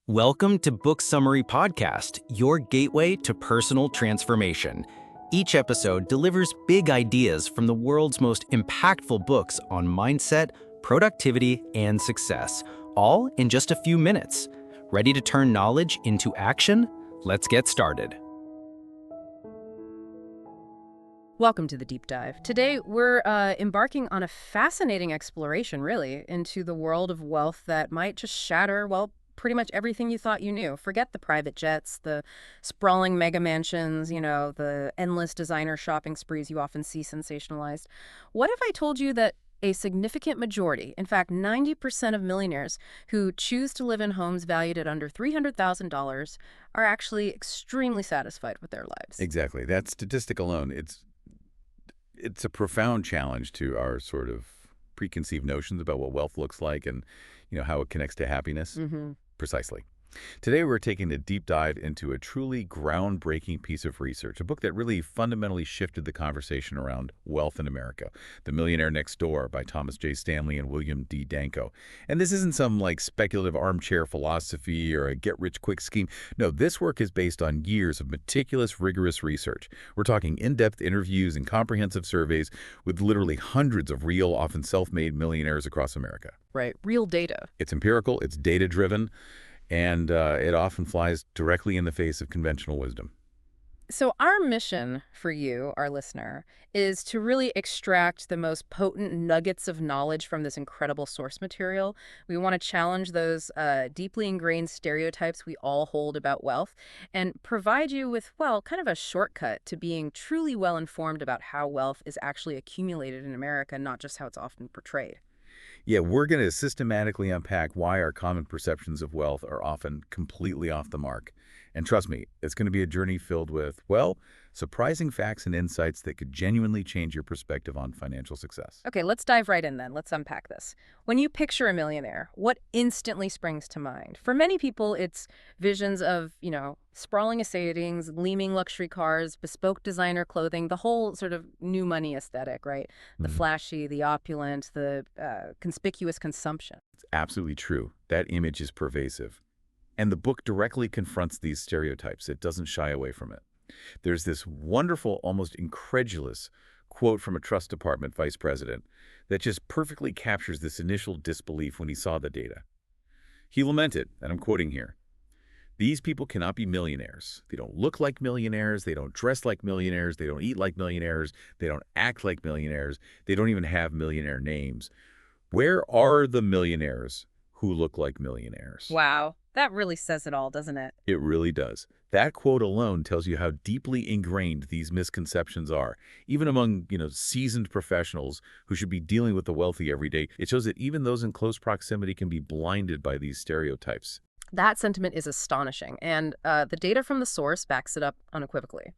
Welcome to Book Summary Podcast, your gateway to personal transformation. Each episode delivers big ideas from the world's most impactful books on mindset, productivity, and success, all in just a few minutes. Ready to turn knowledge into action? Let's get started. Welcome to the Deep Dive. Today, we're embarking on a fascinating exploration, really, into the world of wealth that might just shatter, well, pretty much everything you thought you knew. Forget the private jets, the sprawling mega mansions, the endless designer shopping sprees you often see sensationalized. What if I told you that a significant majority, in fact, 90% of millionaires who choose to live in homes valued at under $300,000 are actually extremely satisfied with their lives? Exactly. That statistic alone, it's a profound challenge to our sort of preconceived notions about what wealth looks like and, how it connects to happiness. Precisely. Today, we're taking a deep dive into a truly groundbreaking piece of research, a book that really fundamentally shifted the conversation around wealth in America, The Millionaire Next Door by Thomas J. Stanley and William D. Danko. And this isn't some speculative armchair philosophy or a get-rich-quick scheme. No, this work is based on years of meticulous, rigorous research. We're talking in-depth interviews and comprehensive surveys with literally hundreds of real, often self-made millionaires across America. Right, real data. It's empirical, it's data-driven, and it often flies directly in the face of conventional wisdom. So our mission for you, our listener, is to really extract the most potent nuggets of knowledge from this incredible source material. We want to challenge those deeply ingrained stereotypes we all hold about wealth and provide you with, kind of a shortcut to being truly well-informed about how wealth is actually accumulated in America, not just how it's often portrayed. Yeah, we're going to systematically unpack why our common perceptions of wealth are often completely off the mark. And trust me, it's going to be a journey filled with, surprising facts and insights that could genuinely change your perspective on financial success. Okay, let's dive right in then. Let's unpack this. When you picture a millionaire, what instantly springs to mind? For many people, it's visions of, sprawling estates, gleaming luxury cars, bespoke designer clothing, the whole sort of new money aesthetic, right? The flashy, the opulent, the conspicuous consumption. It's absolutely true. That image is pervasive. And the book directly confronts these stereotypes. It doesn't shy away from it. There's this wonderful, almost incredulous quote from a trust department vice president that just perfectly captures this initial disbelief when he saw the data. He lamented, and I'm quoting here, "These people cannot be millionaires. They don't look like millionaires. They don't dress like millionaires. They don't eat like millionaires. They don't act like millionaires. They don't even have millionaire names. Where are the millionaires who look like millionaires?" Wow, that really says it all, doesn't it? It really does. That quote alone tells you how deeply ingrained these misconceptions are. Even among, seasoned professionals who should be dealing with the wealthy every day, it shows that even those in close proximity can be blinded by these stereotypes. That sentiment is astonishing, and the data from the source backs it up unequivocally.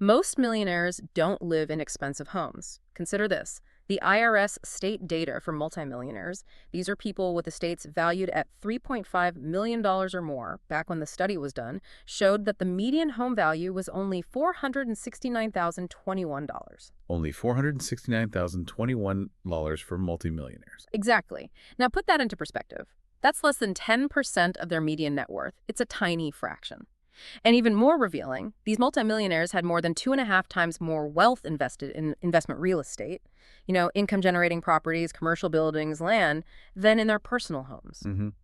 Most millionaires don't live in expensive homes. Consider this. The IRS state data for multimillionaires, these are people with estates valued at $3.5 million or more, back when the study was done, showed that the median home value was only $469,021. Only $469,021 for multimillionaires. Exactly. Now put that into perspective. That's less than 10% of their median net worth. It's a tiny fraction. And even more revealing, these multimillionaires had more than 2.5 times more wealth invested in investment real estate, income-generating properties, commercial buildings, land, than in their personal homes.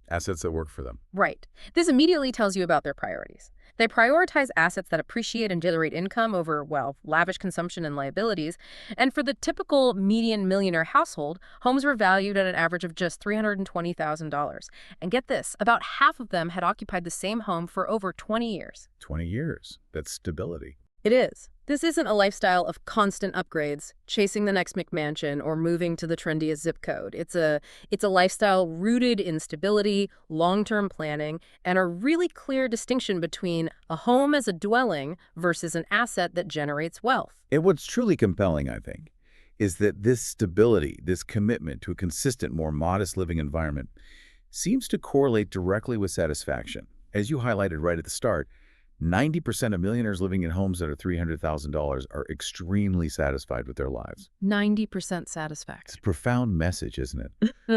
Assets that work for them. Right. This immediately tells you about their priorities. They prioritize assets that appreciate and generate income over, lavish consumption and liabilities. And for the typical median millionaire household, homes were valued at an average of just $320,000. And get this, about half of them had occupied the same home for over 20 years. 20 years. That's stability. It is. This isn't a lifestyle of constant upgrades, chasing the next McMansion, or moving to the trendiest zip code. It's a lifestyle rooted in stability, long-term planning, and a really clear distinction between a home as a dwelling versus an asset that generates wealth. And what's truly compelling, I think, is that this stability, this commitment to a consistent, more modest living environment, seems to correlate directly with satisfaction. As you highlighted right at the start, 90% of millionaires living in homes that are $300,000 are extremely satisfied with their lives. 90% satisfaction. It's a profound message, isn't it?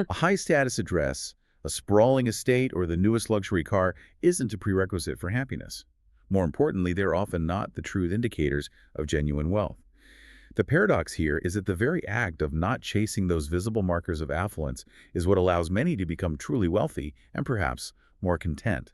A high-status address A sprawling estate or the newest luxury car isn't a prerequisite for happiness. More importantly, they're often not the true indicators of genuine wealth. The paradox here is that the very act of not chasing those visible markers of affluence is what allows many to become truly wealthy and perhaps more content.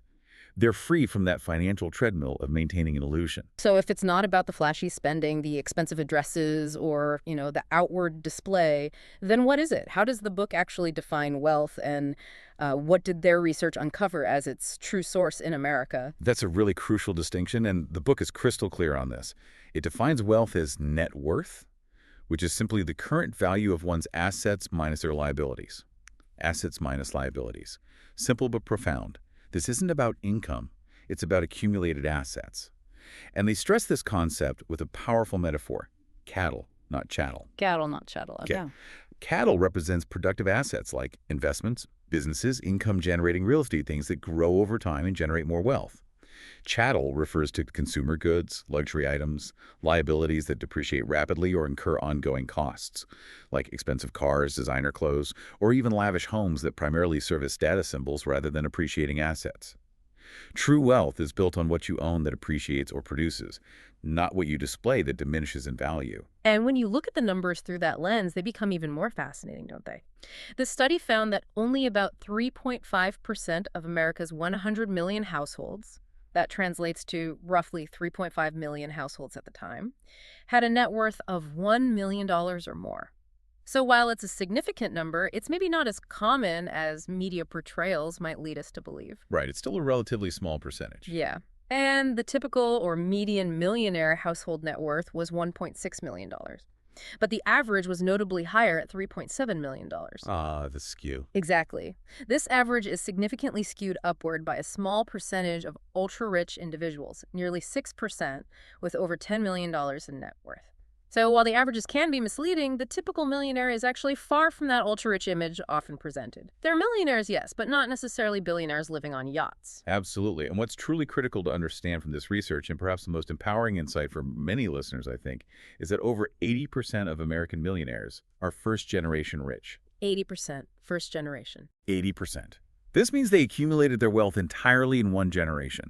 They're free from that financial treadmill of maintaining an illusion. So if it's not about the flashy spending, the expensive addresses, or, the outward display, then what is it? How does the book actually define wealth, and what did their research uncover as its true source in America? That's a really crucial distinction, and the book is crystal clear on this. It defines wealth as net worth, which is simply the current value of one's assets minus their liabilities. Assets minus liabilities. Simple but profound. This isn't about income, it's about accumulated assets. And they stress this concept with a powerful metaphor: cattle, not chattel. Cattle, not chattel. Okay. Cattle represents productive assets like investments, businesses, income-generating real estate, things that grow over time and generate more wealth. Chattel refers to consumer goods, luxury items, liabilities that depreciate rapidly or incur ongoing costs, like expensive cars, designer clothes, or even lavish homes that primarily serve as status symbols rather than appreciating assets. True wealth is built on what you own that appreciates or produces, not what you display that diminishes in value. And when you look at the numbers through that lens, they become even more fascinating, don't they? The study found that only about 3.5% of America's 100 million households, that translates to roughly 3.5 million households at the time, had a net worth of $1 million or more. So while it's a significant number, it's maybe not as common as media portrayals might lead us to believe. Right, it's still a relatively small percentage. Yeah. And the typical or median millionaire household net worth was $1.6 million. But the average was notably higher at $3.7 million. The skew. Exactly. This average is significantly skewed upward by a small percentage of ultra-rich individuals, nearly 6%, with over $10 million in net worth. So while the averages can be misleading, the typical millionaire is actually far from that ultra-rich image often presented. They're millionaires, yes, but not necessarily billionaires living on yachts. Absolutely. And what's truly critical to understand from this research, and perhaps the most empowering insight for many listeners, I think, is that over 80% of American millionaires are first-generation rich. 80% first generation. 80%. This means they accumulated their wealth entirely in one generation.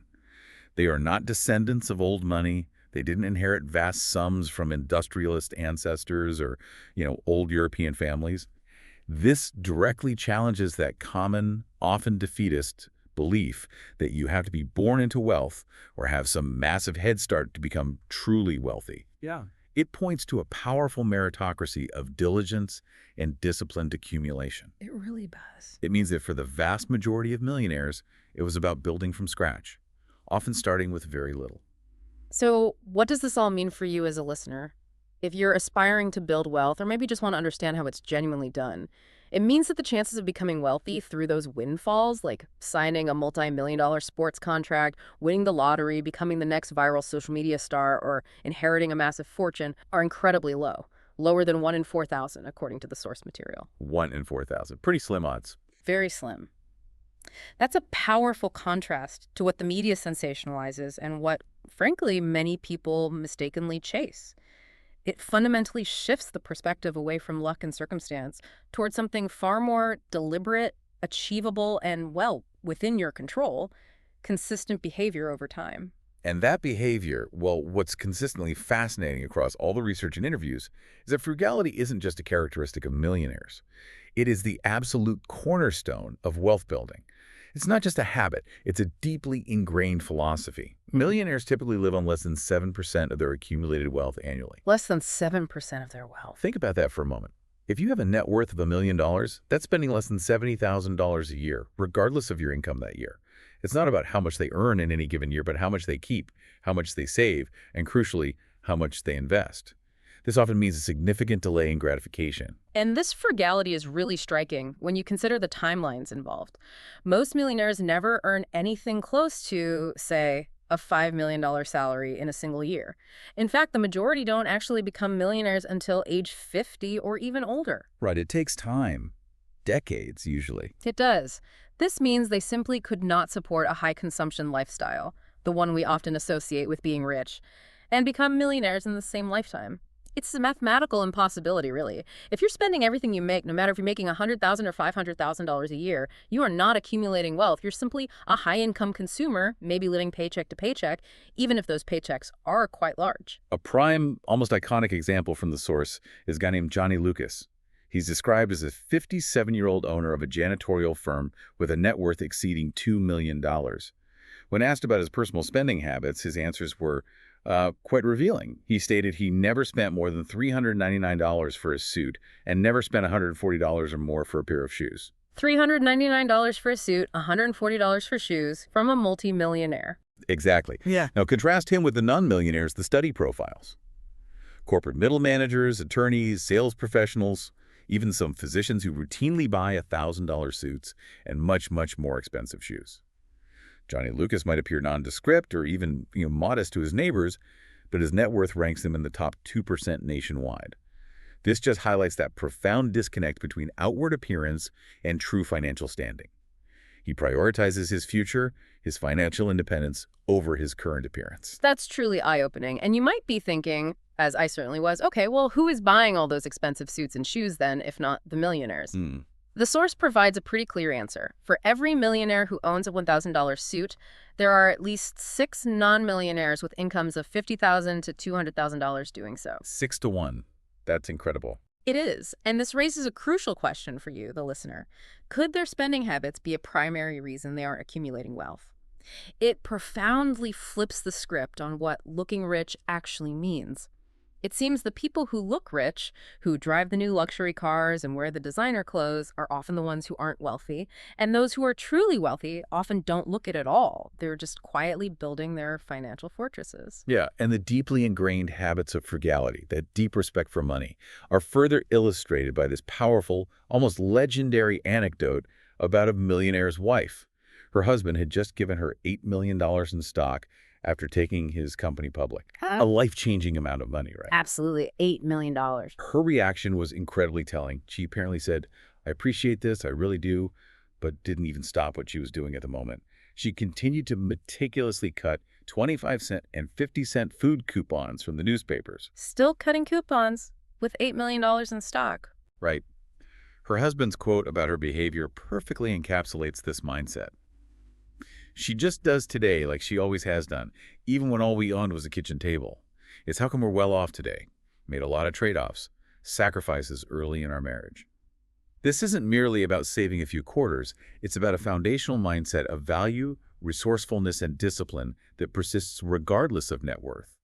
They are not descendants of old money. They didn't inherit vast sums from industrialist ancestors or, old European families. This directly challenges that common, often defeatist belief that you have to be born into wealth or have some massive head start to become truly wealthy. Yeah. It points to a powerful meritocracy of diligence and disciplined accumulation. It really does. It means that for the vast majority of millionaires, it was about building from scratch, often starting with very little. So what does this all mean for you as a listener? If you're aspiring to build wealth, or maybe just want to understand how it's genuinely done, it means that the chances of becoming wealthy through those windfalls, like signing a multi-million-dollar sports contract, winning the lottery, becoming the next viral social media star, or inheriting a massive fortune, are incredibly low. Lower than 1 in 4,000, according to the source material. 1 in 4,000. Pretty slim odds. Very slim. That's a powerful contrast to what the media sensationalizes and what, frankly, many people mistakenly chase. It fundamentally shifts the perspective away from luck and circumstance towards something far more deliberate, achievable, and, within your control, consistent behavior over time. And that behavior, what's consistently fascinating across all the research and interviews is that frugality isn't just a characteristic of millionaires. It is the absolute cornerstone of wealth building. It's not just a habit, it's a deeply ingrained philosophy. Millionaires typically live on less than 7% of their accumulated wealth annually. Less than 7% of their wealth. Think about that for a moment. If you have a net worth of $1 million, that's spending less than $70,000 a year, regardless of your income that year. It's not about how much they earn in any given year, but how much they keep, how much they save, and crucially, how much they invest. This often means a significant delay in gratification. And this frugality is really striking when you consider the timelines involved. Most millionaires never earn anything close to, say, a $5 million salary in a single year. In fact, the majority don't actually become millionaires until age 50 or even older. Right, it takes time. Decades, usually. It does. This means they simply could not support a high-consumption lifestyle, the one we often associate with being rich, and become millionaires in the same lifetime. It's a mathematical impossibility, really. If you're spending everything you make, no matter if you're making $100,000 or $500,000 a year, you are not accumulating wealth. You're simply a high-income consumer, maybe living paycheck to paycheck, even if those paychecks are quite large. A prime, almost iconic example from the source is a guy named Johnny Lucas. He's described as a 57-year-old owner of a janitorial firm with a net worth exceeding $2 million. When asked about his personal spending habits, his answers were quite revealing. He stated he never spent more than $399 for a suit and never spent $140 or more for a pair of shoes. $399 for a suit, $140 for shoes, from a multi-millionaire. Exactly. Yeah. Now contrast him with the non-millionaires, the study profiles. Corporate middle managers, attorneys, sales professionals, even some physicians who routinely buy $1,000 suits and much, much more expensive shoes. Johnny Lucas might appear nondescript or even modest to his neighbors, but his net worth ranks him in the top 2% nationwide. This just highlights that profound disconnect between outward appearance and true financial standing. He prioritizes his future, his financial independence, over his current appearance. That's truly eye-opening. And you might be thinking, as I certainly was, okay, well, who is buying all those expensive suits and shoes then, if not the millionaires? The source provides a pretty clear answer. For every millionaire who owns a $1,000 suit, there are at least 6 non-millionaires with incomes of $50,000 to $200,000 doing so. 6 to 1. That's incredible. It is. And this raises a crucial question for you, the listener. Could their spending habits be a primary reason they aren't accumulating wealth? It profoundly flips the script on what looking rich actually means. It seems the people who look rich, who drive the new luxury cars and wear the designer clothes, are often the ones who aren't wealthy. And those who are truly wealthy often don't look it at all. They're just quietly building their financial fortresses. Yeah, and the deeply ingrained habits of frugality, that deep respect for money, are further illustrated by this powerful, almost legendary anecdote about a millionaire's wife. Her husband had just given her $8 million in stock after taking his company public. A life-changing amount of money, right? Absolutely. $8 million. Her reaction was incredibly telling. She apparently said, "I appreciate this, I really do," but didn't even stop what she was doing at the moment. She continued to meticulously cut 25-cent and 50-cent food coupons from the newspapers. Still cutting coupons with $8 million in stock. Right. Her husband's quote about her behavior perfectly encapsulates this mindset. "She just does today like she always has done, even when all we owned was a kitchen table. It's how come we're well off today. Made a lot of trade-offs, sacrifices early in our marriage." This isn't merely about saving a few quarters. It's about a foundational mindset of value, resourcefulness, and discipline that persists regardless of net worth.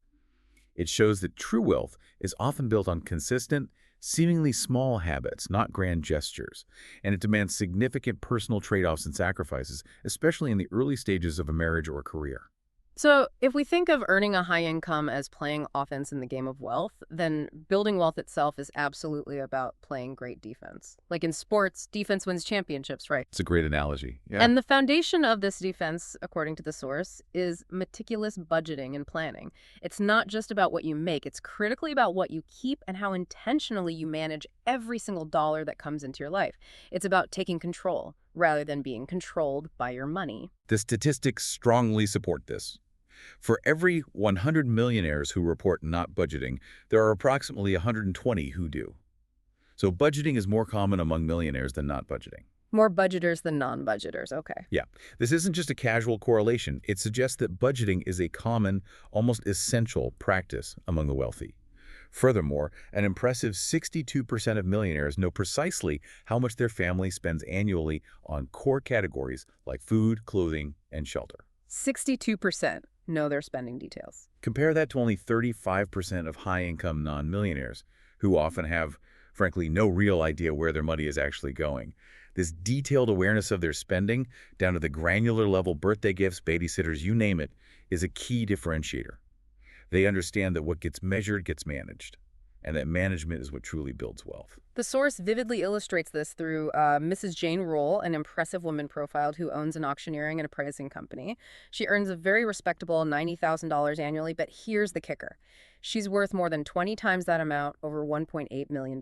It shows that true wealth is often built on consistent, seemingly small habits, not grand gestures, and it demands significant personal trade-offs and sacrifices, especially in the early stages of a marriage or career. So if we think of earning a high income as playing offense in the game of wealth, then building wealth itself is absolutely about playing great defense. Like in sports, defense wins championships, right? It's a great analogy. Yeah. And the foundation of this defense, according to the source, is meticulous budgeting and planning. It's not just about what you make. It's critically about what you keep and how intentionally you manage every single dollar that comes into your life. It's about taking control rather than being controlled by your money. The statistics strongly support this. For every 100 millionaires who report not budgeting, there are approximately 120 who do. So budgeting is more common among millionaires than not budgeting. More budgeters than non-budgeters, okay. Yeah, this isn't just a casual correlation. It suggests that budgeting is a common, almost essential practice among the wealthy. Furthermore, an impressive 62% of millionaires know precisely how much their family spends annually on core categories like food, clothing, and shelter. 62% know their spending details. Compare that to only 35% of high-income non-millionaires, who often have, frankly, no real idea where their money is actually going. This detailed awareness of their spending, down to the granular level birthday gifts, babysitters, you name it, is a key differentiator. They understand that what gets measured gets managed, and that management is what truly builds wealth. The source vividly illustrates this through Mrs. Jane Roll, an impressive woman profiled who owns an auctioneering and appraising company. She earns a very respectable $90,000 annually, but here's the kicker. She's worth more than 20 times that amount, over $1.8 million.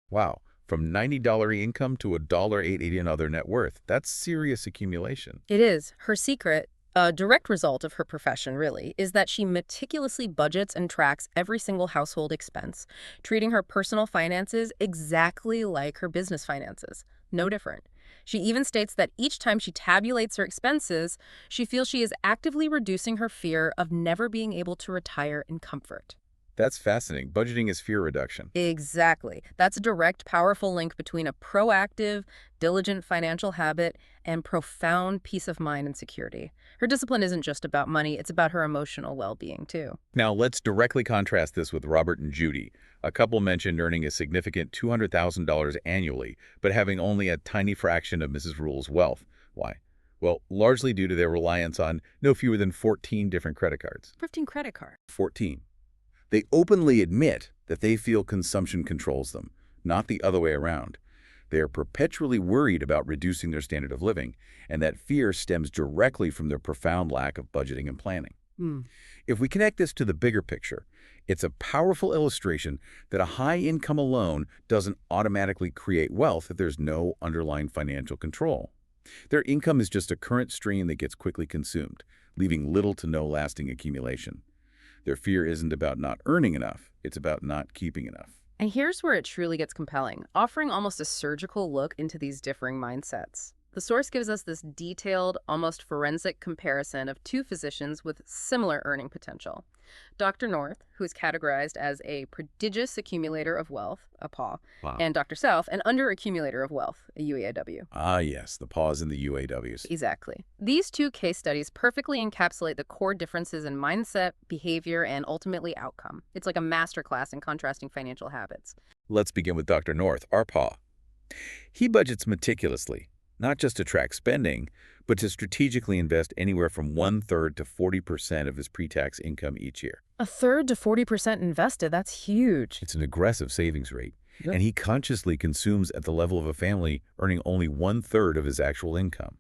Wow. From $90 income to $1.880 in other net worth. That's serious accumulation. It is. Her secret A direct result of her profession, really, is that she meticulously budgets and tracks every single household expense, treating her personal finances exactly like her business finances. No different. She even states that each time she tabulates her expenses, she feels she is actively reducing her fear of never being able to retire in comfort. That's fascinating. Budgeting is fear reduction. Exactly. That's a direct, powerful link between a proactive, diligent financial habit and profound peace of mind and security. Her discipline isn't just about money, it's about her emotional well-being, too. Now, let's directly contrast this with Robert and Judy, a couple mentioned earning a significant $200,000 annually, but having only a tiny fraction of Mrs. Rule's wealth. Why? Well, largely due to their reliance on no fewer than 14 different credit cards. 15 credit card. 14. They openly admit that they feel consumption controls them, not the other way around. They are perpetually worried about reducing their standard of living, and that fear stems directly from their profound lack of budgeting and planning. If we connect this to the bigger picture, it's a powerful illustration that a high income alone doesn't automatically create wealth if there's no underlying financial control. Their income is just a current stream that gets quickly consumed, leaving little to no lasting accumulation. Their fear isn't about not earning enough, it's about not keeping enough. And here's where it truly gets compelling, offering almost a surgical look into these differing mindsets. The source gives us this detailed, almost forensic comparison of two physicians with similar earning potential. Dr. North, who is categorized as a prodigious accumulator of wealth, a PAW, Wow. and Dr. South, an under-accumulator of wealth, a UAW. Ah, yes, the pause in the UAWs. Exactly. These two case studies perfectly encapsulate the core differences in mindset, behavior, and ultimately outcome. It's like a masterclass in contrasting financial habits. Let's begin with Dr. North, our PAW. He budgets meticulously, not just to track spending, but to strategically invest anywhere from 1/3 to 40% of his pre-tax income each year. 1/3 to 40% invested, that's huge. It's an aggressive savings rate, Yeah. and he consciously consumes at the level of a family earning only 1/3 of his actual income.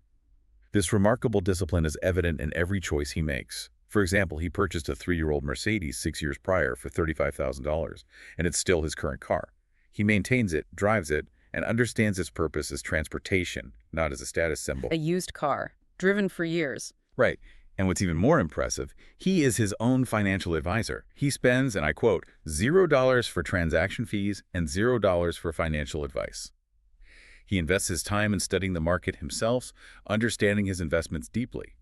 This remarkable discipline is evident in every choice he makes. For example, he purchased a 3-year-old Mercedes 6 years prior for $35,000, and it's still his current car. He maintains it, drives it, and understands its purpose as transportation, not as a status symbol. A used car, driven for years. Right. And what's even more impressive, he is his own financial advisor. He spends, and I quote, $0 for transaction fees and $0 for financial advice. He invests his time in studying the market himself, understanding his investments deeply.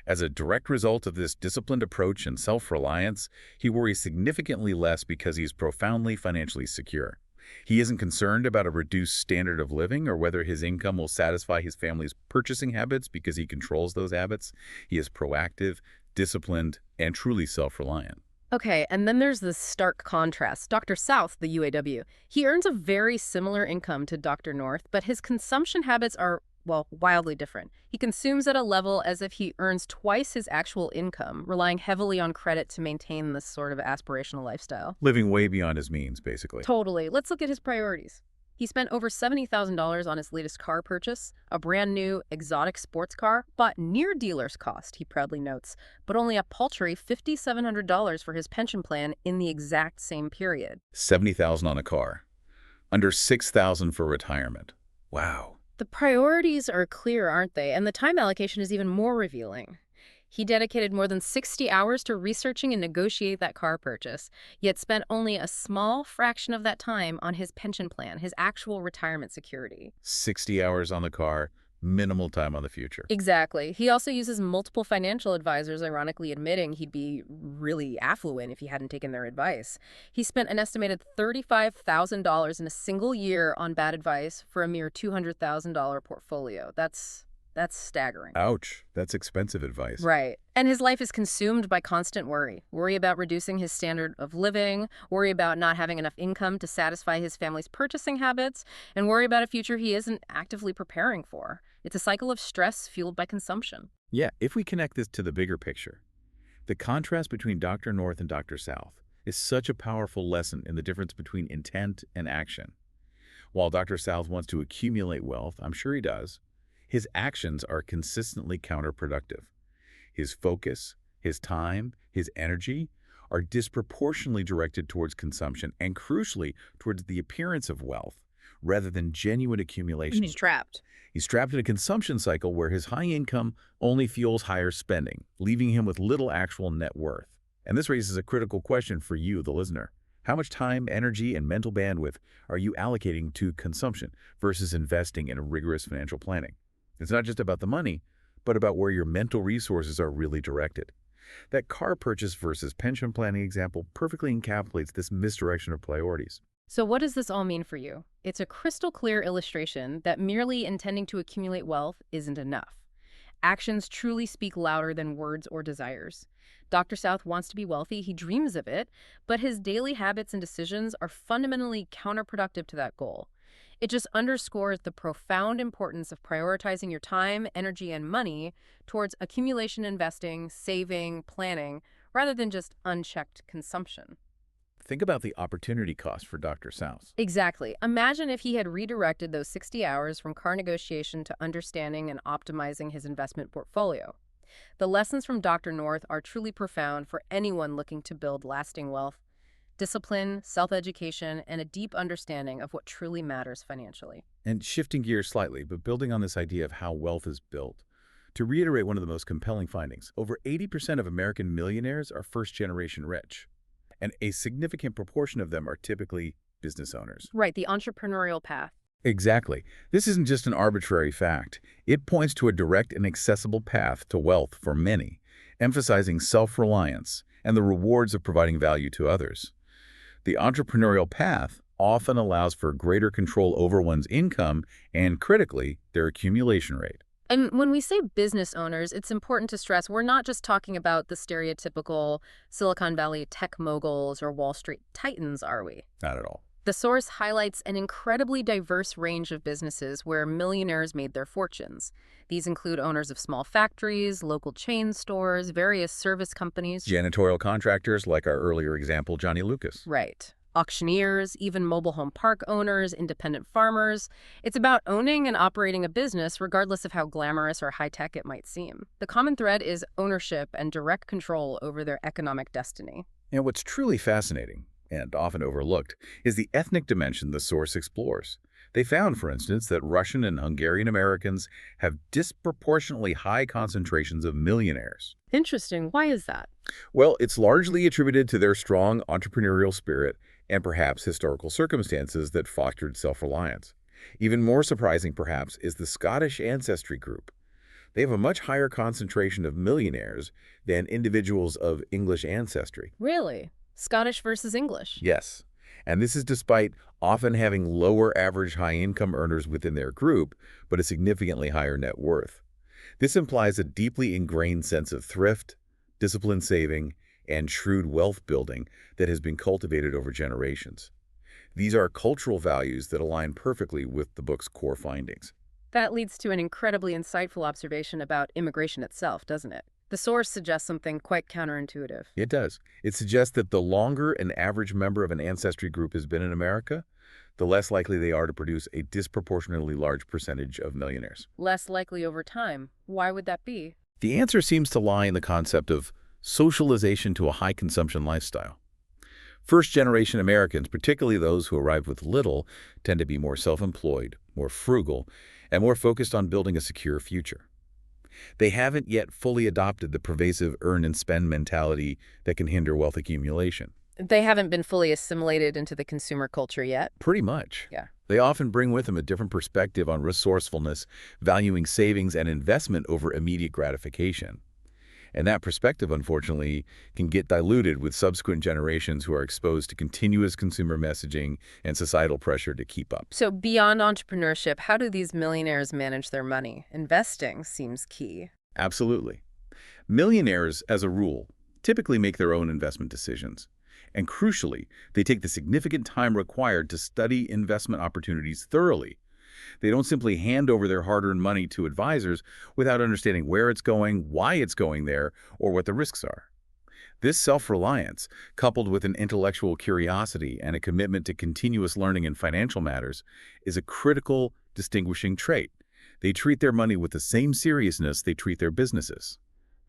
As a direct result of this disciplined approach and self-reliance, he worries significantly less because he's profoundly financially secure. He isn't concerned about a reduced standard of living or whether his income will satisfy his family's purchasing habits because he controls those habits. He is proactive, disciplined, and truly self-reliant. Okay, and then there's this stark contrast. Dr. South, the UAW, he earns a very similar income to Dr. North, but his consumption habits are, well, wildly different. He consumes at a level as if he earns twice his actual income, relying heavily on credit to maintain this sort of aspirational lifestyle. Living way beyond his means, basically. Totally. Let's look at his priorities. He spent over $70,000 on his latest car purchase, a brand new exotic sports car, bought near dealer's cost, he proudly notes, but only a paltry $5,700 for his pension plan in the exact same period. $70,000 on a car. Under $6,000 for retirement. Wow. The priorities are clear, aren't they? And the time allocation is even more revealing. He dedicated more than 60 hours to researching and negotiate that car purchase, yet spent only a small fraction of that time on his pension plan, his actual retirement security. 60 hours on the car, minimal time on the future. Exactly. He also uses multiple financial advisors, ironically admitting he'd be really affluent if he hadn't taken their advice. He spent an estimated $35,000 in a single year on bad advice for a mere $200,000 portfolio. That's staggering. Ouch. That's expensive advice. Right. And his life is consumed by constant worry. Worry about reducing his standard of living, worry about not having enough income to satisfy his family's purchasing habits, and worry about a future he isn't actively preparing for. It's a cycle of stress fueled by consumption. Yeah, if we connect this to the bigger picture, the contrast between Dr. North and Dr. South is such a powerful lesson in the difference between intent and action. While Dr. South wants to accumulate wealth, I'm sure he does, his actions are consistently counterproductive. His focus, his time, his energy are disproportionately directed towards consumption and, crucially, towards the appearance of wealth, rather than genuine accumulation. He's trapped. He's trapped in a consumption cycle where his high income only fuels higher spending, leaving him with little actual net worth. And this raises a critical question for you, the listener. How much time, energy, and mental bandwidth are you allocating to consumption versus investing in rigorous financial planning? It's not just about the money, but about where your mental resources are really directed. That car purchase versus pension planning example perfectly encapsulates this misdirection of priorities. So what does this all mean for you? It's a crystal clear illustration that merely intending to accumulate wealth isn't enough. Actions truly speak louder than words or desires. Dr. South wants to be wealthy, he dreams of it, but his daily habits and decisions are fundamentally counterproductive to that goal. It just underscores the profound importance of prioritizing your time, energy, and money towards accumulation investing, saving, planning, rather than just unchecked consumption. Think about the opportunity cost for Dr. South. Exactly. Imagine if he had redirected those 60 hours from car negotiation to understanding and optimizing his investment portfolio. The lessons from Dr. North are truly profound for anyone looking to build lasting wealth, discipline, self-education, and a deep understanding of what truly matters financially. And shifting gears slightly, but building on this idea of how wealth is built, to reiterate one of the most compelling findings, over 80% of American millionaires are first-generation rich, and a significant proportion of them are typically business owners. Right, the entrepreneurial path. Exactly. This isn't just an arbitrary fact. It points to a direct and accessible path to wealth for many, emphasizing self-reliance and the rewards of providing value to others. The entrepreneurial path often allows for greater control over one's income and, critically, their accumulation rate. And when we say business owners, it's important to stress we're not just talking about the stereotypical Silicon Valley tech moguls or Wall Street titans, are we? Not at all. The source highlights an incredibly diverse range of businesses where millionaires made their fortunes. These include owners of small factories, local chain stores, various service companies. Janitorial contractors, like our earlier example, Johnny Lucas. Right. Auctioneers, even mobile home park owners, independent farmers. It's about owning and operating a business regardless of how glamorous or high-tech it might seem. The common thread is ownership and direct control over their economic destiny. And what's truly fascinating, and often overlooked, is the ethnic dimension the source explores. They found, for instance, that Russian and Hungarian Americans have disproportionately high concentrations of millionaires. Interesting. Why is that? Well, it's largely attributed to their strong entrepreneurial spirit and perhaps historical circumstances that fostered self-reliance. Even more surprising, perhaps, is the Scottish ancestry group. They have a much higher concentration of millionaires than individuals of English ancestry. Really? Scottish versus English? Yes. And this is despite often having lower average high-income earners within their group, but a significantly higher net worth. This implies a deeply ingrained sense of thrift, disciplined saving, and shrewd wealth building that has been cultivated over generations. These are cultural values that align perfectly with the book's core findings. That leads to an incredibly insightful observation about immigration itself, doesn't it? The source suggests something quite counterintuitive. It does. It suggests that the longer an average member of an ancestry group has been in America, the less likely they are to produce a disproportionately large percentage of millionaires. Less likely over time. Why would that be? The answer seems to lie in the concept of socialization to a high-consumption lifestyle. First-generation Americans, particularly those who arrived with little, tend to be more self-employed, more frugal, and more focused on building a secure future. They haven't yet fully adopted the pervasive earn and spend mentality that can hinder wealth accumulation. They haven't been fully assimilated into the consumer culture yet. Pretty much. Yeah. They often bring with them a different perspective on resourcefulness, valuing savings and investment over immediate gratification. And that perspective, unfortunately, can get diluted with subsequent generations who are exposed to continuous consumer messaging and societal pressure to keep up. So beyond entrepreneurship, how do these millionaires manage their money? Investing seems key. Absolutely. Millionaires, as a rule, typically make their own investment decisions. And crucially, they take the significant time required to study investment opportunities thoroughly. They don't simply hand over their hard-earned money to advisors without understanding where it's going, why it's going there, or what the risks are. This self-reliance, coupled with an intellectual curiosity and a commitment to continuous learning in financial matters, is a critical distinguishing trait. They treat their money with the same seriousness they treat their businesses.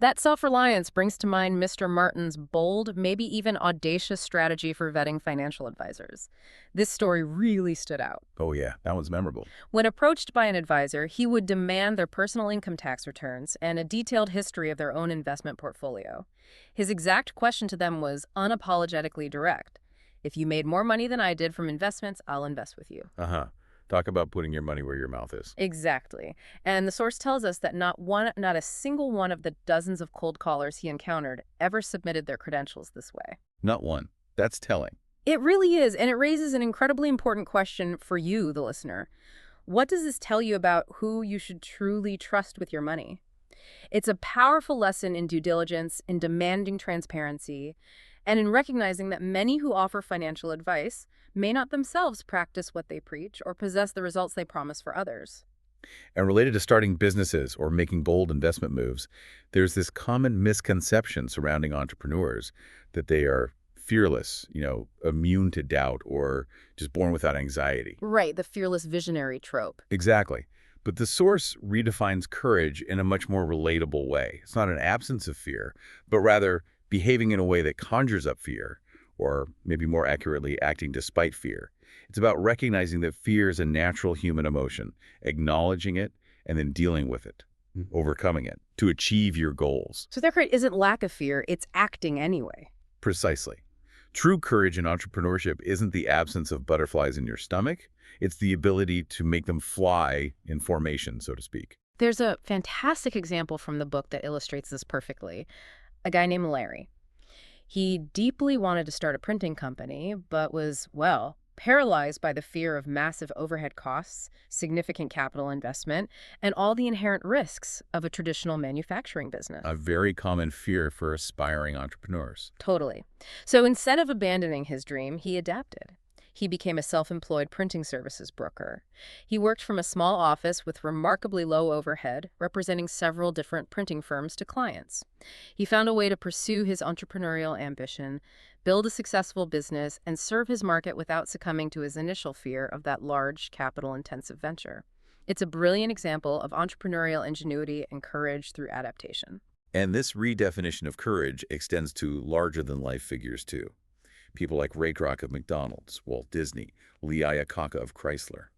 That self-reliance brings to mind Mr. Martin's bold, maybe even audacious strategy for vetting financial advisors. This story really stood out. Oh yeah, that one's memorable. When approached by an advisor, he would demand their personal income tax returns and a detailed history of their own investment portfolio. His exact question to them was unapologetically direct. If you made more money than I did from investments, I'll invest with you. Uh-huh. Talk about putting your money where your mouth is. Exactly. And the source tells us that not a single one of the dozens of cold callers he encountered ever submitted their credentials this way. Not one. That's telling. It really is, and it raises an incredibly important question for you, the listener. What does this tell you about who you should truly trust with your money? It's a powerful lesson in due diligence, in demanding transparency, and in recognizing that many who offer financial advice may not themselves practice what they preach or possess the results they promise for others. And related to starting businesses or making bold investment moves, there's this common misconception surrounding entrepreneurs that they are fearless, immune to doubt, or just born without anxiety. Right, the fearless visionary trope. Exactly. But the source redefines courage in a much more relatable way. It's not an absence of fear, but rather behaving in a way that conjures up fear, or maybe more accurately, acting despite fear. It's about recognizing that fear is a natural human emotion, acknowledging it, and then dealing with it, overcoming it, to achieve your goals. So their courage isn't lack of fear, it's acting anyway. Precisely. True courage in entrepreneurship isn't the absence of butterflies in your stomach. It's the ability to make them fly in formation, so to speak. There's a fantastic example from the book that illustrates this perfectly. A guy named Larry. He deeply wanted to start a printing company, but was, paralyzed by the fear of massive overhead costs, significant capital investment, and all the inherent risks of a traditional manufacturing business. A very common fear for aspiring entrepreneurs. Totally. So instead of abandoning his dream, he adapted. He became a self-employed printing services broker. He worked from a small office with remarkably low overhead, representing several different printing firms to clients. He found a way to pursue his entrepreneurial ambition, build a successful business, and serve his market without succumbing to his initial fear of that large, capital-intensive venture. It's a brilliant example of entrepreneurial ingenuity and courage through adaptation. And this redefinition of courage extends to larger-than-life figures, too. People like Ray Kroc of McDonald's, Walt Disney, Lee Iacocca of Chrysler.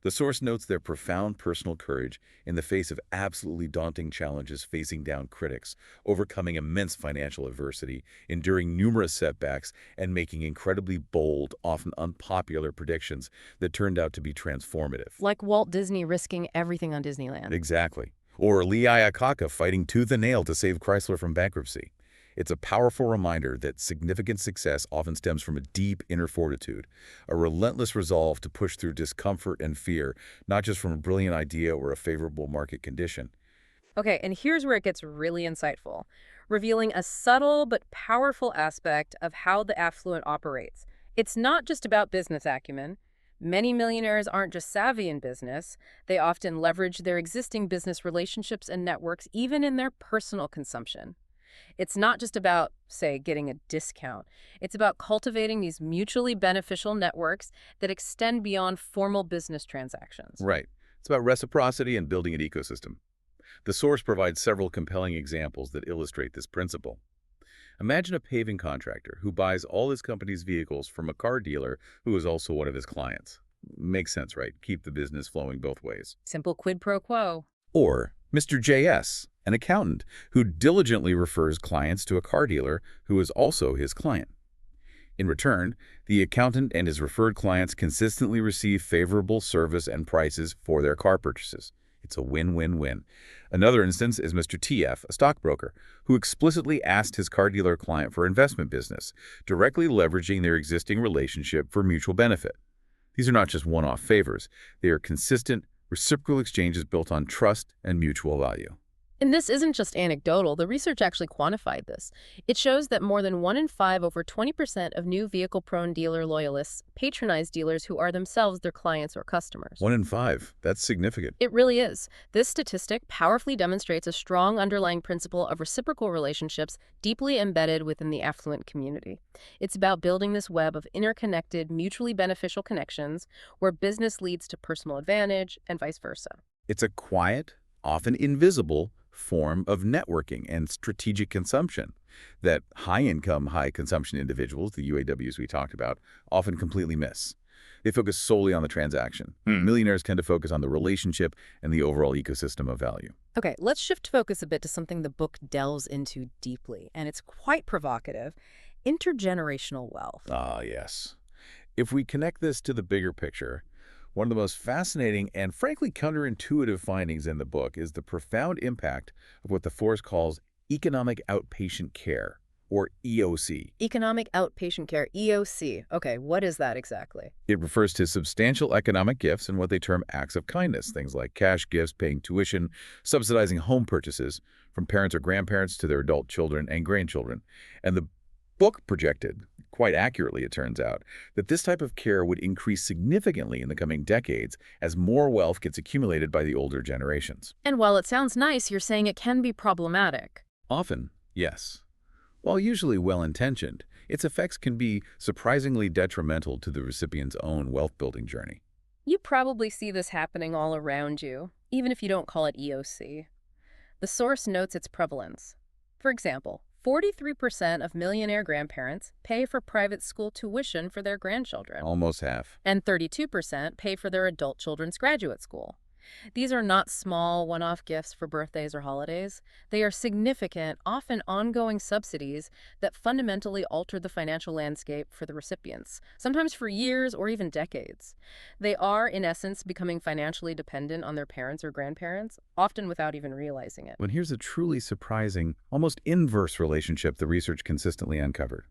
The source notes their profound personal courage in the face of absolutely daunting challenges, facing down critics, overcoming immense financial adversity, enduring numerous setbacks, and making incredibly bold, often unpopular predictions that turned out to be transformative. Like Walt Disney risking everything on Disneyland. Exactly. Or Lee Iacocca fighting tooth and nail to save Chrysler from bankruptcy. It's a powerful reminder that significant success often stems from a deep inner fortitude, a relentless resolve to push through discomfort and fear, not just from a brilliant idea or a favorable market condition. Okay, and here's where it gets really insightful, revealing a subtle but powerful aspect of how the affluent operates. It's not just about business acumen. Many millionaires aren't just savvy in business. They often leverage their existing business relationships and networks, even in their personal consumption. It's not just about, say, getting a discount. It's about cultivating these mutually beneficial networks that extend beyond formal business transactions. Right. It's about reciprocity and building an ecosystem. The source provides several compelling examples that illustrate this principle. Imagine a paving contractor who buys all his company's vehicles from a car dealer who is also one of his clients. Makes sense, right? Keep the business flowing both ways. Simple quid pro quo. Or Mr. JS, an accountant who diligently refers clients to a car dealer who is also his client. In return, the accountant and his referred clients consistently receive favorable service and prices for their car purchases. It's a win-win-win. Another instance is Mr. TF, a stockbroker, who explicitly asked his car dealer client for investment business, directly leveraging their existing relationship for mutual benefit. These are not just one-off favors. They are consistent, reciprocal exchanges built on trust and mutual value. And this isn't just anecdotal. The research actually quantified this. It shows that more than 1 in 5, over 20% of new vehicle-prone dealer loyalists patronize dealers who are themselves their clients or customers. 1 in 5. That's significant. It really is. This statistic powerfully demonstrates a strong underlying principle of reciprocal relationships deeply embedded within the affluent community. It's about building this web of interconnected, mutually beneficial connections where business leads to personal advantage and vice versa. It's a quiet, often invisible, form of networking and strategic consumption that high-income, high-consumption individuals, the UAWs we talked about, often completely miss. They focus solely on the transaction. Millionaires tend to focus on the relationship and the overall ecosystem of value. Okay, let's shift focus a bit to something the book delves into deeply, and it's quite provocative: intergenerational wealth. Ah, yes. If we connect this to the bigger picture, one of the most fascinating and frankly counterintuitive findings in the book is the profound impact of what the Force calls economic outpatient care, or EOC. Economic outpatient care, EOC. Okay, what is that exactly? It refers to substantial economic gifts and what they term acts of kindness, things like cash gifts, paying tuition, subsidizing home purchases from parents or grandparents to their adult children and grandchildren. And the book projected, quite accurately it turns out, that this type of care would increase significantly in the coming decades as more wealth gets accumulated by the older generations. And while it sounds nice, you're saying it can be problematic. Often, yes. While usually well-intentioned, its effects can be surprisingly detrimental to the recipient's own wealth-building journey. You probably see this happening all around you, even if you don't call it EOC. The source notes its prevalence. For example, 43% of millionaire grandparents pay for private school tuition for their grandchildren. Almost half. And 32% pay for their adult children's graduate school. These are not small one-off gifts for birthdays or holidays. They are significant, often ongoing subsidies that fundamentally alter the financial landscape for the recipients, sometimes for years or even decades. They are, in essence, becoming financially dependent on their parents or grandparents, often without even realizing it. When here's a truly surprising, almost inverse relationship the research consistently uncovered.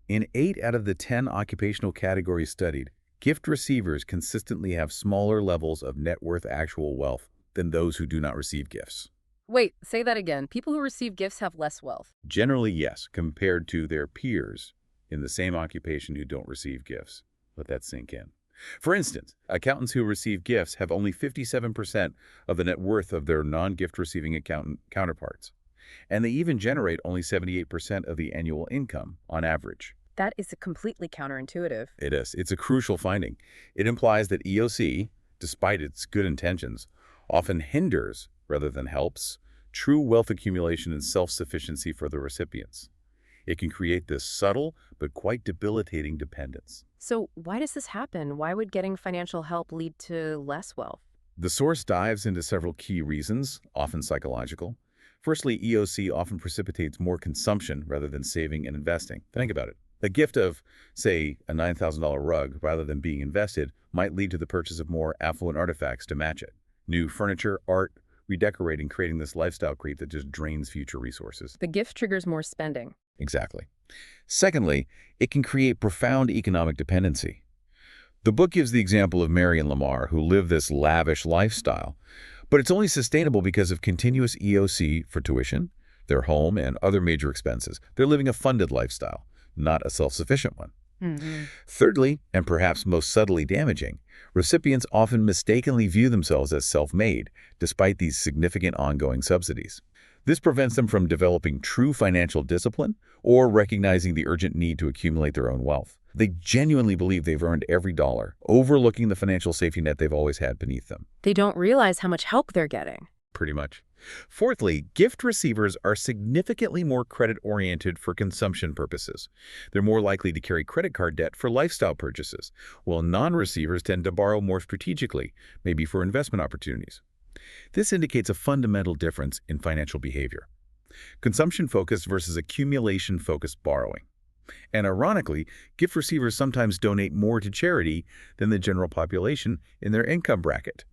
In 8 out of the 10 occupational categories studied, gift receivers consistently have smaller levels of net worth actual wealth than those who do not receive gifts. Wait, say that again. People who receive gifts have less wealth. Generally, yes, compared to their peers in the same occupation who don't receive gifts. Let that sink in. For instance, accountants who receive gifts have only 57% of the net worth of their non-gift receiving accountant counterparts. And they even generate only 78% of the annual income on average. That is completely counterintuitive. It is. It's a crucial finding. It implies that EOC, despite its good intentions, often hinders, rather than helps, true wealth accumulation and self-sufficiency for the recipients. It can create this subtle but quite debilitating dependence. So why does this happen? Why would getting financial help lead to less wealth? The source dives into several key reasons, often psychological. Firstly, EOC often precipitates more consumption rather than saving and investing. Think about it. A gift of, say, a $9,000 rug, rather than being invested, might lead to the purchase of more affluent artifacts to match it. New furniture, art, redecorating, creating this lifestyle creep that just drains future resources. The gift triggers more spending. Exactly. Secondly, it can create profound economic dependency. The book gives the example of Mary and Lamar, who live this lavish lifestyle, but it's only sustainable because of continuous EOC for tuition, their home, and other major expenses. They're living a funded lifestyle, not a self-sufficient one. Thirdly, and perhaps most subtly damaging, recipients often mistakenly view themselves as self-made, despite these significant ongoing subsidies. This prevents them from developing true financial discipline or recognizing the urgent need to accumulate their own wealth. They genuinely believe they've earned every dollar, overlooking the financial safety net they've always had beneath them. They don't realize how much help they're getting. Pretty much. Fourthly, gift receivers are significantly more credit-oriented for consumption purposes. They're more likely to carry credit card debt for lifestyle purchases, while non-receivers tend to borrow more strategically, maybe for investment opportunities. This indicates a fundamental difference in financial behavior: consumption-focused versus accumulation-focused borrowing. And ironically, gift receivers sometimes donate more to charity than the general population in their income bracket,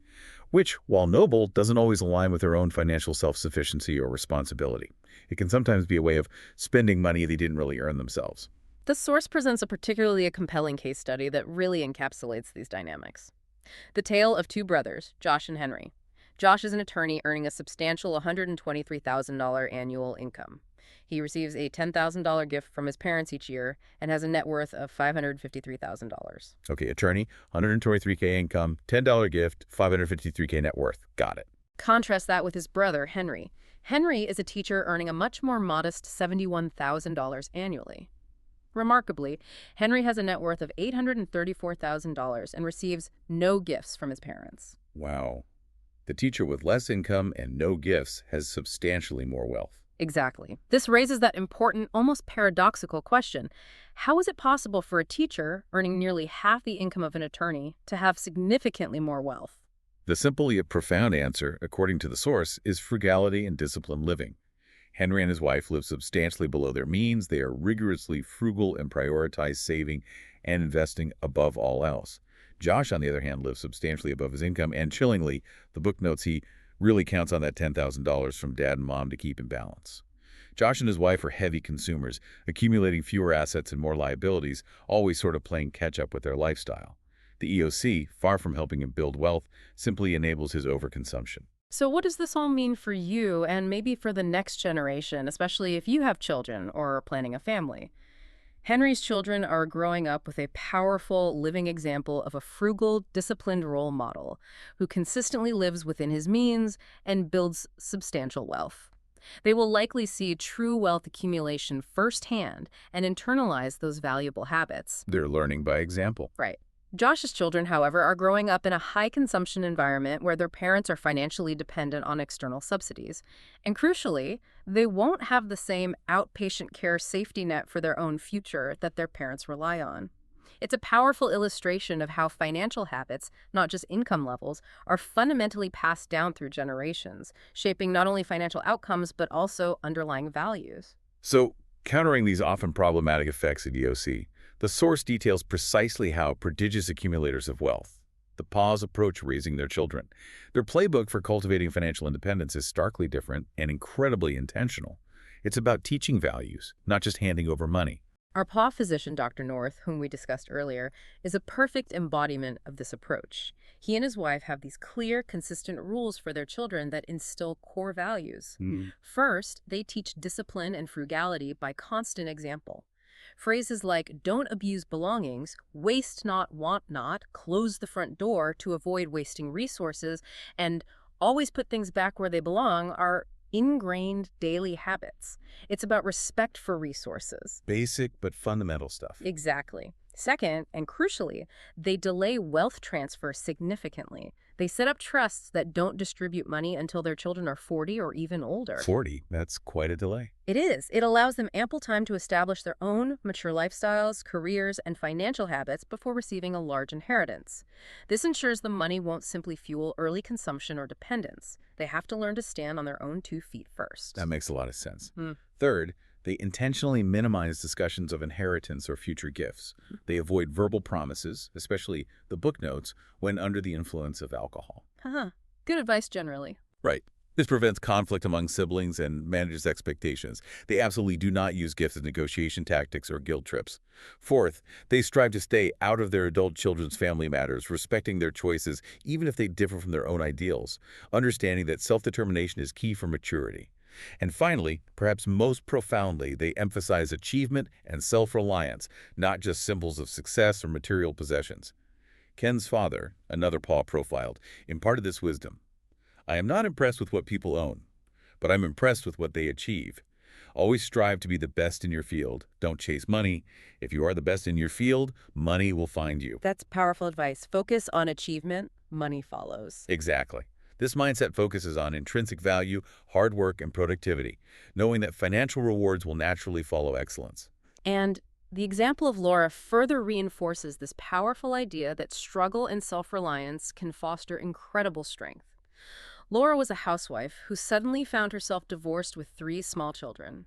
which, while noble, doesn't always align with their own financial self-sufficiency or responsibility. It can sometimes be a way of spending money they didn't really earn themselves. The source presents a particularly compelling case study that really encapsulates these dynamics. The tale of two brothers, Josh and Henry. Josh is an attorney earning a substantial $123,000 annual income. He receives a $10,000 gift from his parents each year and has a net worth of $553,000. Okay, attorney, $123K income, $10 gift, $553K net worth. Got it. Contrast that with his brother, Henry. Henry is a teacher earning a much more modest $71,000 annually. Remarkably, Henry has a net worth of $834,000 and receives no gifts from his parents. Wow. The teacher with less income and no gifts has substantially more wealth. Exactly. This raises that important, almost paradoxical question. How is it possible for a teacher earning nearly half the income of an attorney to have significantly more wealth? The simple yet profound answer, according to the source, is frugality and disciplined living. Henry and his wife live substantially below their means. They are rigorously frugal and prioritize saving and investing above all else. Josh, on the other hand, lives substantially above his income, and chillingly, the book notes he really counts on that $10,000 from dad and mom to keep in balance. Josh and his wife are heavy consumers, accumulating fewer assets and more liabilities, always sort of playing catch-up with their lifestyle. The EOC, far from helping him build wealth, simply enables his overconsumption. So what does this all mean for you and maybe for the next generation, especially if you have children or are planning a family? Henry's children are growing up with a powerful living example of a frugal, disciplined role model who consistently lives within his means and builds substantial wealth. They will likely see true wealth accumulation firsthand and internalize those valuable habits. They're learning by example. Right. Josh's children, however, are growing up in a high-consumption environment where their parents are financially dependent on external subsidies. And crucially, they won't have the same outpatient care safety net for their own future that their parents rely on. It's a powerful illustration of how financial habits, not just income levels, are fundamentally passed down through generations, shaping not only financial outcomes but also underlying values. So, countering these often problematic effects of EOC, the source details precisely how prodigious accumulators of wealth, the Paws approach raising their children. Their playbook for cultivating financial independence is starkly different and incredibly intentional. It's about teaching values, not just handing over money. Our paw physician, Dr. North, whom we discussed earlier, is a perfect embodiment of this approach. He and his wife have these clear, consistent rules for their children that instill core values. First, they teach discipline and frugality by constant example. Phrases like, don't abuse belongings, waste not, want not, close the front door to avoid wasting resources, and always put things back where they belong are ingrained daily habits. It's about respect for resources. Basic but fundamental stuff. Exactly. Second, and crucially, they delay wealth transfer significantly. They set up trusts that don't distribute money until their children are 40 or even older. 40? That's quite a delay. It is. It allows them ample time to establish their own mature lifestyles, careers, and financial habits before receiving a large inheritance. This ensures the money won't simply fuel early consumption or dependence. They have to learn to stand on their own 2 feet first. That makes a lot of sense. Third, they intentionally minimize discussions of inheritance or future gifts. They avoid verbal promises, especially the book notes, when under the influence of alcohol. Good advice generally. Right. This prevents conflict among siblings and manages expectations. They absolutely do not use gifts as negotiation tactics or guilt trips. Fourth, they strive to stay out of their adult children's family matters, respecting their choices even if they differ from their own ideals, understanding that self-determination is key for maturity. And finally, perhaps most profoundly, they emphasize achievement and self-reliance, not just symbols of success or material possessions. Ken's father, another Paw profiled, imparted this wisdom. I am not impressed with what people own, but I'm impressed with what they achieve. Always strive to be the best in your field. Don't chase money. If you are the best in your field, money will find you. That's powerful advice. Focus on achievement, money follows. Exactly. This mindset focuses on intrinsic value, hard work, and productivity, knowing that financial rewards will naturally follow excellence. And the example of Laura further reinforces this powerful idea that struggle and self-reliance can foster incredible strength. Laura was a housewife who suddenly found herself divorced with 3 small children.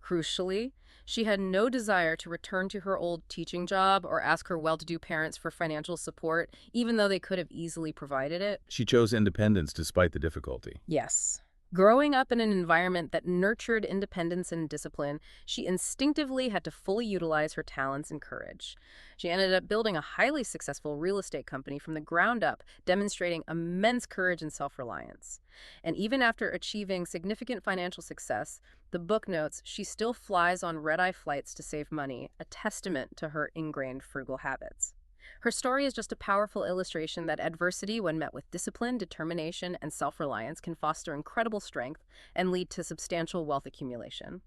Crucially, she had no desire to return to her old teaching job or ask her well-to-do parents for financial support, even though they could have easily provided it. She chose independence despite the difficulty. Yes. Growing up in an environment that nurtured independence and discipline, she instinctively had to fully utilize her talents and courage. She ended up building a highly successful real estate company from the ground up, demonstrating immense courage and self-reliance. And even after achieving significant financial success, the book notes she still flies on red-eye flights to save money, a testament to her ingrained frugal habits. Her story is just a powerful illustration that adversity, when met with discipline, determination, and self-reliance, can foster incredible strength and lead to substantial wealth accumulation.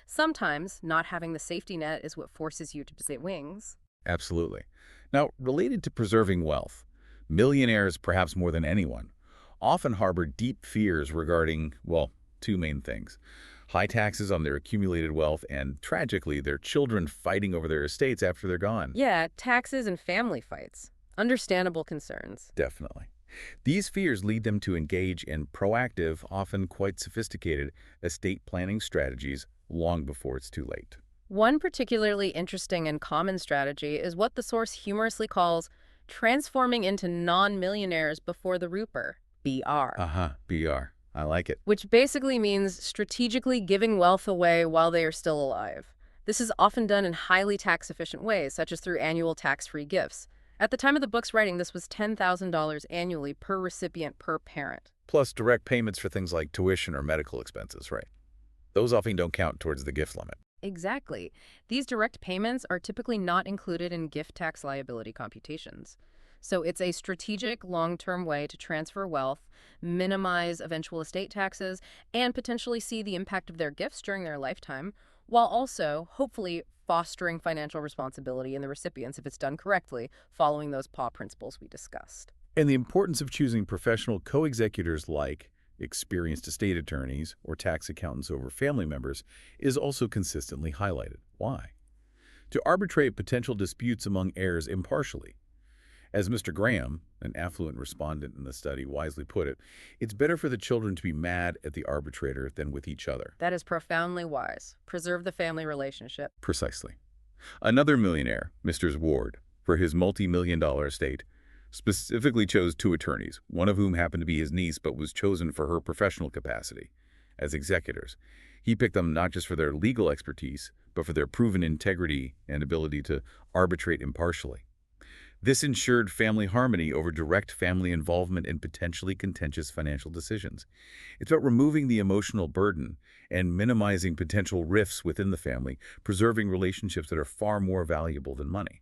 Sometimes, not having the safety net is what forces you to visit wings. Absolutely. Now, related to preserving wealth, millionaires, perhaps more than anyone, often harbor deep fears regarding, well, two main things: high taxes on their accumulated wealth and, tragically, their children fighting over their estates after they're gone. Yeah, taxes and family fights. Understandable concerns. Definitely. These fears lead them to engage in proactive, often quite sophisticated, estate planning strategies long before it's too late. One particularly interesting and common strategy is what the source humorously calls transforming into non-millionaires before the Rooper, BR. BR. I like it. Which basically means strategically giving wealth away while they are still alive. This is often done in highly tax-efficient ways, such as through annual tax-free gifts. At the time of the book's writing, this was $10,000 annually per recipient per parent. Plus direct payments for things like tuition or medical expenses, right? Those often don't count towards the gift limit. Exactly. These direct payments are typically not included in gift tax liability computations. So it's a strategic, long-term way to transfer wealth, minimize eventual estate taxes, and potentially see the impact of their gifts during their lifetime, while also, hopefully, fostering financial responsibility in the recipients if it's done correctly, following those PAW principles we discussed. And the importance of choosing professional co-executors like experienced estate attorneys or tax accountants over family members is also consistently highlighted. Why? To arbitrate potential disputes among heirs impartially. As Mr. Graham, an affluent respondent in the study, wisely put it, it's better for the children to be mad at the arbitrator than with each other. That is profoundly wise. Preserve the family relationship. Precisely. Another millionaire, Mr. Ward, for his multi-million-dollar estate, specifically chose two attorneys, one of whom happened to be his niece but was chosen for her professional capacity as executors. He picked them not just for their legal expertise, but for their proven integrity and ability to arbitrate impartially. This ensured family harmony over direct family involvement in potentially contentious financial decisions. It's about removing the emotional burden and minimizing potential rifts within the family, preserving relationships that are far more valuable than money.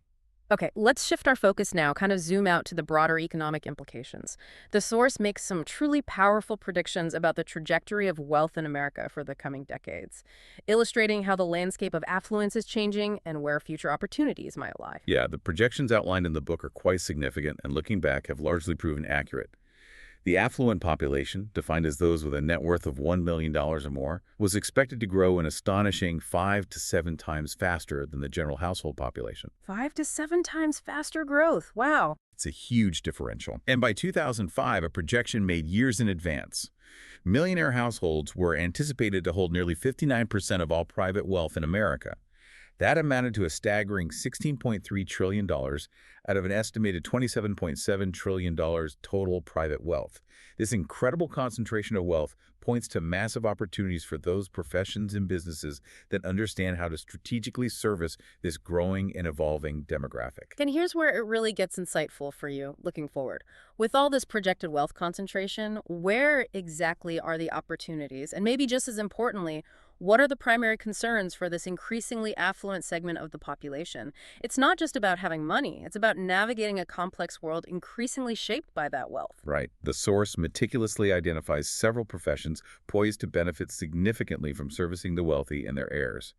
Okay, let's shift our focus now, kind of zoom out to the broader economic implications. The source makes some truly powerful predictions about the trajectory of wealth in America for the coming decades, illustrating how the landscape of affluence is changing and where future opportunities might lie. Yeah, the projections outlined in the book are quite significant and, looking back, have largely proven accurate. The affluent population, defined as those with a net worth of $1 million or more, was expected to grow an astonishing 5 to 7 times faster than the general household population. 5 to 7 times faster growth. Wow. It's a huge differential. And by 2005, a projection made years in advance. Millionaire households were anticipated to hold nearly 59% of all private wealth in America. That amounted to a staggering $16.3 trillion out of an estimated $27.7 trillion total private wealth. This incredible concentration of wealth points to massive opportunities for those professions and businesses that understand how to strategically service this growing and evolving demographic. And here's where it really gets insightful for you looking forward. With all this projected wealth concentration, where exactly are the opportunities? And maybe just as importantly, what are the primary concerns for this increasingly affluent segment of the population? It's not just about having money. It's about navigating a complex world increasingly shaped by that wealth. Right. The source meticulously identifies several professions poised to benefit significantly from servicing the wealthy and their heirs.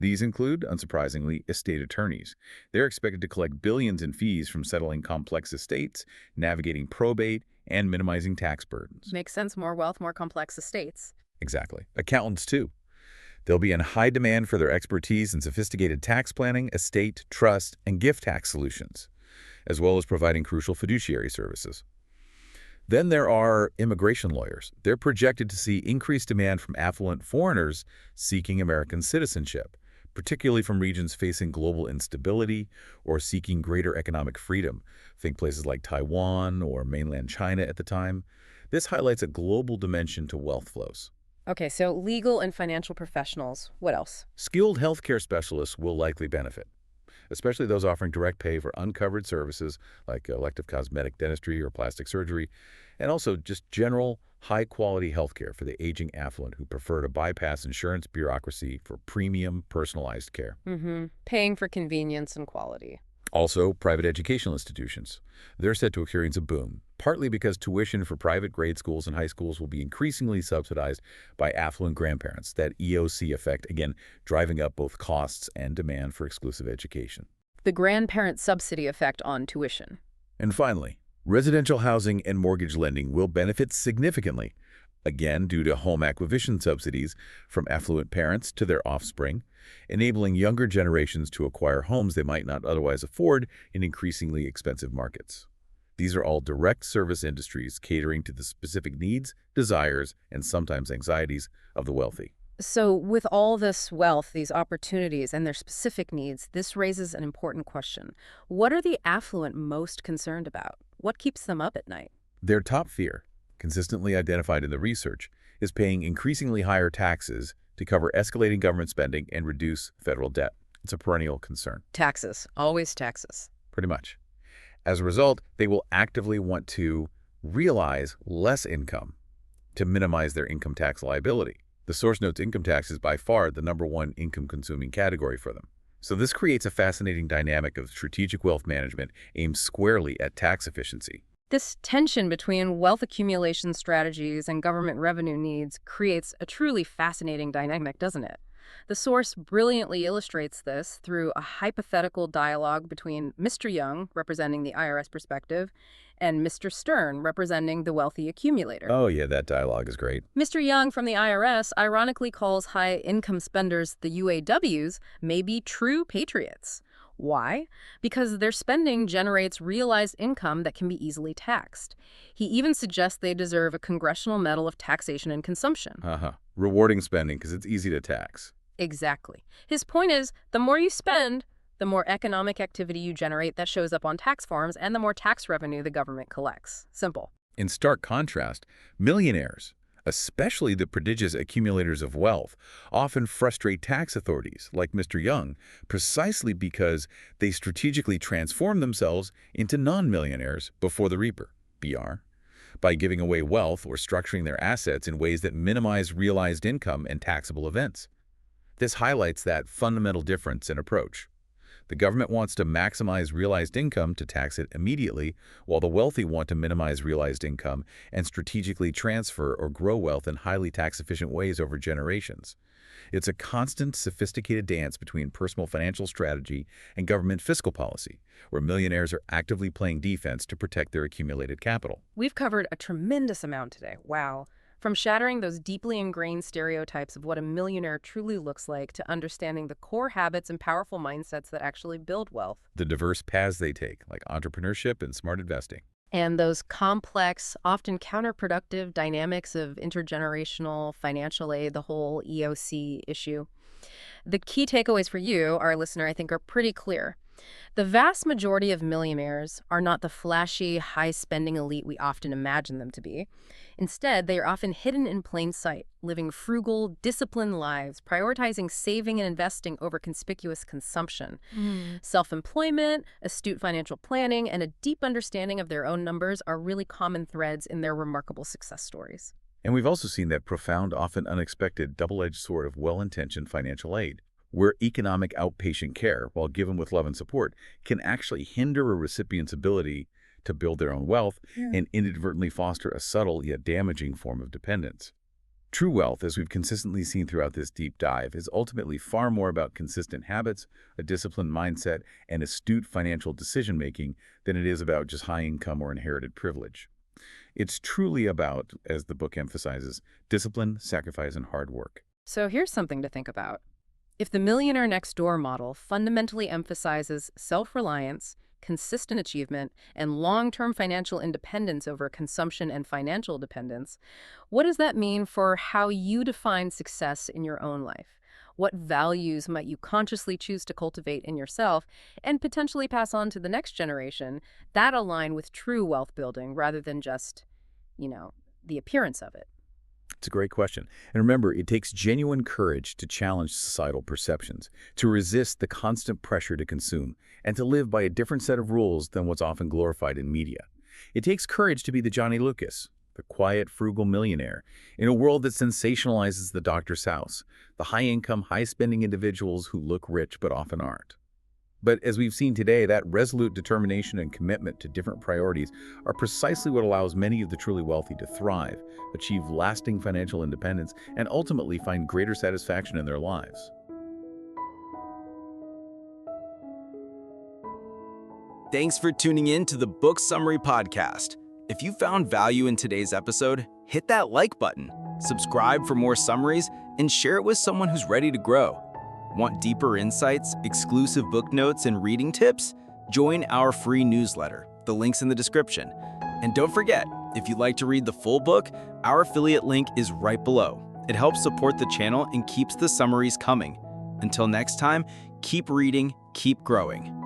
These include, unsurprisingly, estate attorneys. They're expected to collect billions in fees from settling complex estates, navigating probate, and minimizing tax burdens. Makes sense. More wealth, more complex estates. Exactly. Accountants, too. They'll be in high demand for their expertise in sophisticated tax planning, estate, trust, and gift tax solutions, as well as providing crucial fiduciary services. Then there are immigration lawyers. They're projected to see increased demand from affluent foreigners seeking American citizenship, particularly from regions facing global instability or seeking greater economic freedom. Think places like Taiwan or mainland China at the time. This highlights a global dimension to wealth flows. Okay, so legal and financial professionals. What else? Skilled healthcare specialists will likely benefit, especially those offering direct pay for uncovered services like elective cosmetic dentistry or plastic surgery, and also just general high-quality healthcare for the aging affluent who prefer to bypass insurance bureaucracy for premium, personalized care. Paying for convenience and quality. Also, private educational institutions. They're set to experience a boom, partly because tuition for private grade schools and high schools will be increasingly subsidized by affluent grandparents. That EOC effect, again, driving up both costs and demand for exclusive education. The grandparent subsidy effect on tuition. And finally, Residential housing and mortgage lending will benefit significantly, again due to home acquisition subsidies from affluent parents to their offspring, enabling younger generations to acquire homes they might not otherwise afford in increasingly expensive markets. These are all direct service industries catering to the specific needs, desires, and sometimes anxieties of the wealthy. So with all this wealth, these opportunities, and their specific needs, this raises an important question. What are the affluent most concerned about? What keeps them up at night? Their top fear, consistently identified in the research, is paying increasingly higher taxes to cover escalating government spending and reduce federal debt. It's a perennial concern. Taxes. Always taxes. Pretty much. As a result, they will actively want to realize less income to minimize their income tax liability. The source notes income tax is by far the #1 income-consuming category for them. So this creates a fascinating dynamic of strategic wealth management aimed squarely at tax efficiency. This tension between wealth accumulation strategies and government revenue needs creates a truly fascinating dynamic, doesn't it? The source brilliantly illustrates this through a hypothetical dialogue between Mr. Young, representing the IRS perspective, and Mr. Stern, representing the wealthy accumulator. Oh yeah, that dialogue is great. Mr. Young from the IRS ironically calls high-income spenders, the UAWs, maybe true patriots. Why? Because their spending generates realized income that can be easily taxed. He even suggests they deserve a congressional medal of taxation and consumption. Rewarding spending because it's easy to tax. Exactly. His point is, the more you spend, the more economic activity you generate that shows up on tax forms, and the more tax revenue the government collects. Simple. In stark contrast, millionaires, especially the prodigious accumulators of wealth, often frustrate tax authorities like Mr. Young precisely because they strategically transform themselves into non-millionaires before the reaper, BR, by giving away wealth or structuring their assets in ways that minimize realized income and taxable events. This highlights that fundamental difference in approach. The government wants to maximize realized income to tax it immediately, while the wealthy want to minimize realized income and strategically transfer or grow wealth in highly tax-efficient ways over generations. It's a constant, sophisticated dance between personal financial strategy and government fiscal policy, where millionaires are actively playing defense to protect their accumulated capital. We've covered a tremendous amount today. Wow. From shattering those deeply ingrained stereotypes of what a millionaire truly looks like to understanding the core habits and powerful mindsets that actually build wealth. The diverse paths they take, like entrepreneurship and smart investing. And those complex, often counterproductive dynamics of intergenerational financial aid, the whole EOC issue. The key takeaways for you, our listener, I think are pretty clear. The vast majority of millionaires are not the flashy, high-spending elite we often imagine them to be. Instead, they are often hidden in plain sight, living frugal, disciplined lives, prioritizing saving and investing over conspicuous consumption. Self-employment, astute financial planning, and a deep understanding of their own numbers are really common threads in their remarkable success stories. And we've also seen that profound, often unexpected, double-edged sword of well-intentioned financial aid, where economic outpatient care, while given with love and support, can actually hinder a recipient's ability to build their own wealth and inadvertently foster a subtle yet damaging form of dependence. True wealth, as we've consistently seen throughout this deep dive, is ultimately far more about consistent habits, a disciplined mindset, and astute financial decision-making than it is about just high income or inherited privilege. It's truly about, as the book emphasizes, discipline, sacrifice, and hard work. So here's something to think about. If the millionaire next door model fundamentally emphasizes self-reliance, consistent achievement, and long-term financial independence over consumption and financial dependence, what does that mean for how you define success in your own life? What values might you consciously choose to cultivate in yourself and potentially pass on to the next generation that align with true wealth building rather than just, the appearance of it? It's a great question. And remember, it takes genuine courage to challenge societal perceptions, to resist the constant pressure to consume, and to live by a different set of rules than what's often glorified in media. It takes courage to be the Johnny Lucas, the quiet, frugal millionaire, in a world that sensationalizes the doctor's house, the high-income, high-spending individuals who look rich but often aren't. But as we've seen today, that resolute determination and commitment to different priorities are precisely what allows many of the truly wealthy to thrive, achieve lasting financial independence, and ultimately find greater satisfaction in their lives. Thanks for tuning in to the Book Summary Podcast. If you found value in today's episode, hit that like button, subscribe for more summaries, and share it with someone who's ready to grow. Want deeper insights, exclusive book notes, and reading tips? Join our free newsletter. The link's in the description. And don't forget, if you'd like to read the full book, our affiliate link is right below. It helps support the channel and keeps the summaries coming. Until next time, keep reading, keep growing.